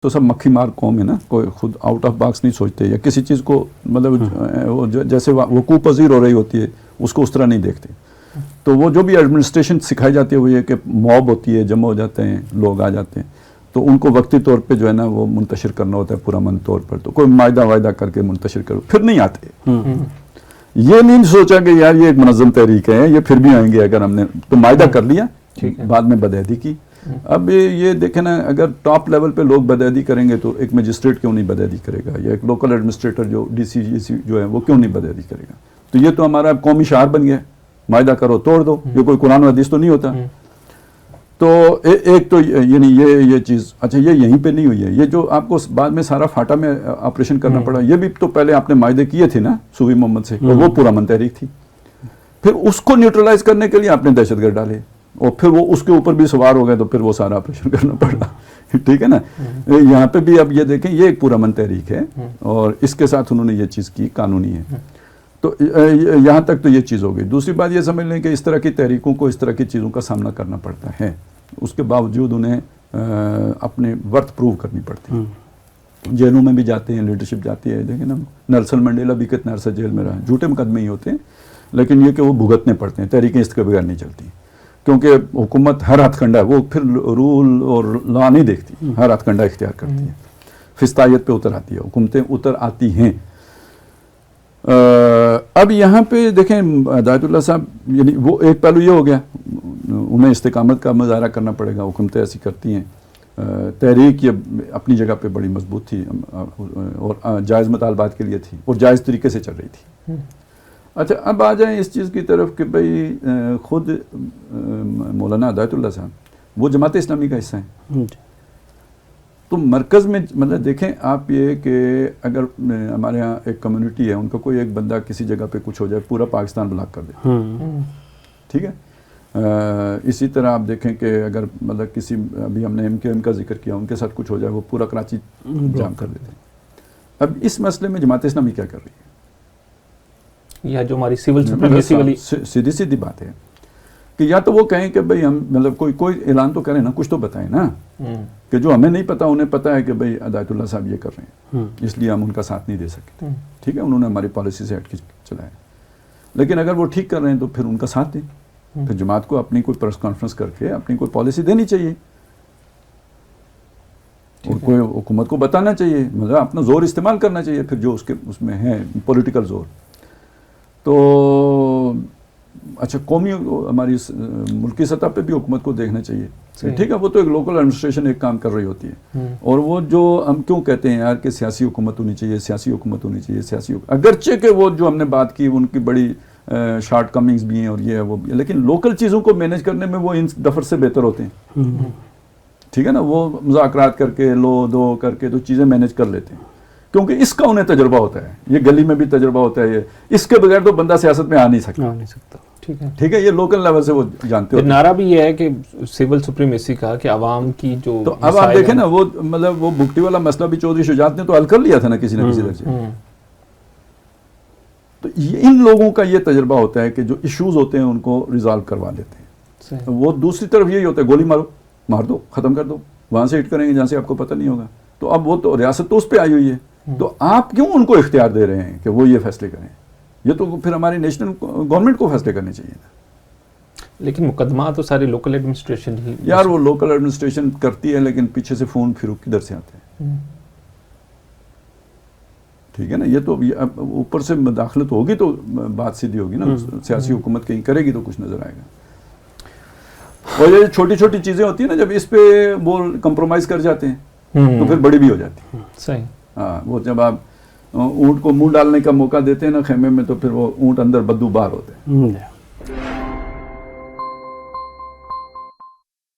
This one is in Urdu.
تو سب مکھی مار قوم ہے نا, کوئی خود آؤٹ آف باکس نہیں سوچتے یا کسی چیز کو مطلب جیسے وقوع پذیر ہو رہی ہوتی ہے اس کو اس طرح نہیں دیکھتے. تو وہ جو بھی ایڈمنسٹریشن سکھائی جاتی ہے وہ یہ کہ موب ہوتی ہے, جمع ہو جاتے ہیں لوگ, آ جاتے ہیں, تو ان کو وقتی طور پہ جو ہے نا وہ منتشر کرنا ہوتا ہے پورا من طور پر. تو کوئی معاہدہ وعدہ کر کے منتشر کرو, پھر نہیں آتے. یہ نہیں سوچا کہ یار یہ ایک منظم تحریک ہے, یہ پھر بھی آئیں گے. اگر ہم نے تو معاہدہ کر لیا, بعد میں بدعہدی کی. اب یہ دیکھیں نا, اگر ٹاپ لیول پہ لوگ بدعہدی کریں گے تو ایک مجسٹریٹ کیوں نہیں بدعہدی کرے گا, یا ایک لوکل ایڈمنسٹریٹر جو ڈی سی جی سی جو ہے وہ کیوں نہیں بدعہدی کرے گا. تو یہ تو ہمارا قومی شعار بن گیا, معاہدہ کرو توڑ دو. یہ کوئی قرآن و حدیث تو نہیں ہوتا. تو ایک تو یعنی یہ چیز, اچھا یہ یہیں پہ نہیں ہوئی ہے. یہ جو آپ کو بعد میں سارا فاٹا میں آپریشن کرنا پڑا, یہ بھی تو پہلے آپ نے معاہدے کیے تھے نا صوفی محمد سے, اور وہ پورا من تحریک تھی. پھر اس کو نیوٹرلائز کرنے کے لیے آپ نے دہشت گرد ڈالے, اور پھر وہ اس کے اوپر بھی سوار ہو گئے, تو پھر وہ سارا آپریشن کرنا پڑا. ٹھیک ہے نا. یہاں پہ بھی اب یہ دیکھیں, یہ ایک پورا من تحریک ہے, اور اس کے ساتھ انہوں نے یہ چیز کی, قانونی ہے. تو یہاں تک تو یہ چیز ہو گئی. دوسری بات یہ سمجھ لیں کہ اس طرح کی تحریکوں کو اس طرح کی چیزوں کا سامنا کرنا پڑتا ہے, اس کے باوجود انہیں اپنے ورتھ پروو کرنی پڑتی ہے. جیلوں میں بھی جاتے ہیں, لیڈرشپ جاتی ہے. دیکھیں نا نیلسن منڈیلا بھی کتنے عرصہ جیل میں رہا, جھوٹے مقدمے ہی ہوتے ہیں, لیکن یہ کہ وہ بھگتنے پڑتے ہیں. تحریکیں اس کے بغیر نہیں چلتی, کیونکہ حکومت ہر ہاتھ کنڈا ہے, وہ پھر رول اور لا نہیں دیکھتی, ہر ہاتھ کنڈا اختیار کرتی ہے, فسطائیت پہ اتر آتی ہے, حکومتیں اتر آتی ہیں. اب یہاں پہ دیکھیں ہدایت اللہ صاحب, یعنی وہ ایک پہلو یہ ہو گیا, انہیں استقامت کا مظاہرہ کرنا پڑے گا, حکومتیں ایسی کرتی ہیں. تحریک یہ اپنی جگہ پہ بڑی مضبوط تھی, اور جائز مطالبات کے لیے تھی, اور جائز طریقے سے چل رہی تھی. اچھا اب آ جائیں اس چیز کی طرف کہ بھئی خود مولانا ہدایت اللہ صاحب وہ جماعت اسلامی کا حصہ ہیں. تو مرکز میں مطلب دیکھیں آپ یہ کہ اگر ہمارے یہاں ایک کمیونٹی ہے, ان کا کوئی ایک بندہ کسی جگہ پہ کچھ ہو جائے, پورا پاکستان بلاک کر دے. ٹھیک ہے. اسی طرح آپ دیکھیں کہ اگر مطلب کسی, ابھی ہم نے ایم کا ذکر کیا, ان کے ساتھ کچھ ہو جائے, وہ پورا کراچی جام کر دیتے ہیں. اب اس مسئلے میں جماعت اسلامی کیا کر رہی ہے, یا جو ہماری سول سپریمیسی والی سیدھی بات ہے کہ یا تو وہ کہیں کہ بھئی ہم مطلب کوئی اعلان تو کریں نا, کچھ تو بتائیں نا, کہ جو ہمیں نہیں پتا انہیں پتا ہے کہ بھئی ہدایت اللہ صاحب یہ کر رہے ہیں, اس لیے ہم ان کا ساتھ نہیں دے سکتے. ٹھیک ہے, انہوں نے ہماری پالیسی سے ہٹ کے چلایا. لیکن اگر وہ ٹھیک کر رہے ہیں تو پھر ان کا ساتھ دیں. پھر جماعت کو اپنی کوئی پریس کانفرنس کر کے اپنی کوئی پالیسی دینی چاہیے, اور کوئی حکومت کو بتانا چاہیے, مطلب اپنا زور استعمال کرنا چاہیے, پھر جو اس میں ہے پولیٹیکل زور. تو اچھا قومی ہماری ملکی سطح پہ بھی حکومت کو دیکھنا چاہیے. ٹھیک ہے, وہ تو ایک لوکل ایڈمنسٹریشن ایک کام کر رہی ہوتی ہے, اور وہ جو ہم کیوں کہتے ہیں یار کہ سیاسی حکومت ہونی چاہیے, سیاسی حکومت ہونی چاہیے, اگرچہ کہ وہ جو ہم نے بات کی ان کی بڑی شارٹ کمنگز بھی ہیں اور یہ ہے وہ بھی, لیکن لوکل چیزوں کو مینیج کرنے میں وہ ان دفعہ سے بہتر ہوتے ہیں. ٹھیک ہے نا, وہ مذاکرات کر کے لو دو کر کے تو چیزیں مینیج کر لیتے ہیں, کیونکہ اس کا انہیں تجربہ ہوتا ہے, یہ گلی میں بھی تجربہ ہوتا ہے, یہ اس کے بغیر تو بندہ سیاست میں آ نہیں سکتا. ٹھیک ہے, یہ لوکل لیول سے وہ جانتے ہو. نعرہ بھی یہ ہے کہ سول سپریمیسی کا, کہ عوام کی جو, تو اب آپ دیکھیں نا وہ مطلب وہ بھگٹی والا مسئلہ بھی چودھری شجاعت نے تو حل کر لیا تھا نا کسی نہ کسی درجے. تو ان لوگوں کا یہ تجربہ ہوتا ہے کہ جو ایشوز ہوتے ہیں ان کو ریزالو کروا لیتے ہیں. وہ دوسری طرف یہی ہوتا ہے, گولی مار دو, ختم کر دو, وہاں سے ہٹ کریں گے جہاں سے آپ کو پتہ نہیں ہوگا. تو اب وہ تو ریاست تو اس پہ آئی ہوئی ہے, تو آپ کیوں ان کو اختیار دے رہے ہیں کہ وہ یہ فیصلے کریں؟ یہ تو پھر ہماری نیشنل گورنمنٹ کو فیصلے کرنے چاہیے تھا. لیکن مقدمات تو سارے لوکل ایڈمنسٹریشن ہی یار, وہ لوکل ایڈمنسٹریشن کرتی ہے, لیکن پیچھے سے فون پھر کدھر سے آتے ہیں. ٹھیک ہے نا, یہ تو اوپر سے مداخلت ہوگی تو بات سیدھی ہوگی نا. سیاسی حکومت کہیں کرے گی تو کچھ نظر آئے گا. اور یہ چھوٹی چھوٹی چیزیں ہوتی ہیں نا, جب اس پہ وہ کمپرومائز کر جاتے ہیں تو پھر بڑی بھی ہو جاتی ہے. صحیح. ہاں, وہ جب آپ اونٹ کو منہ ڈالنے کا موقع دیتے ہیں نا خیمے میں, تو پھر وہ اونٹ اندر بدبو بار ہوتے ہیں.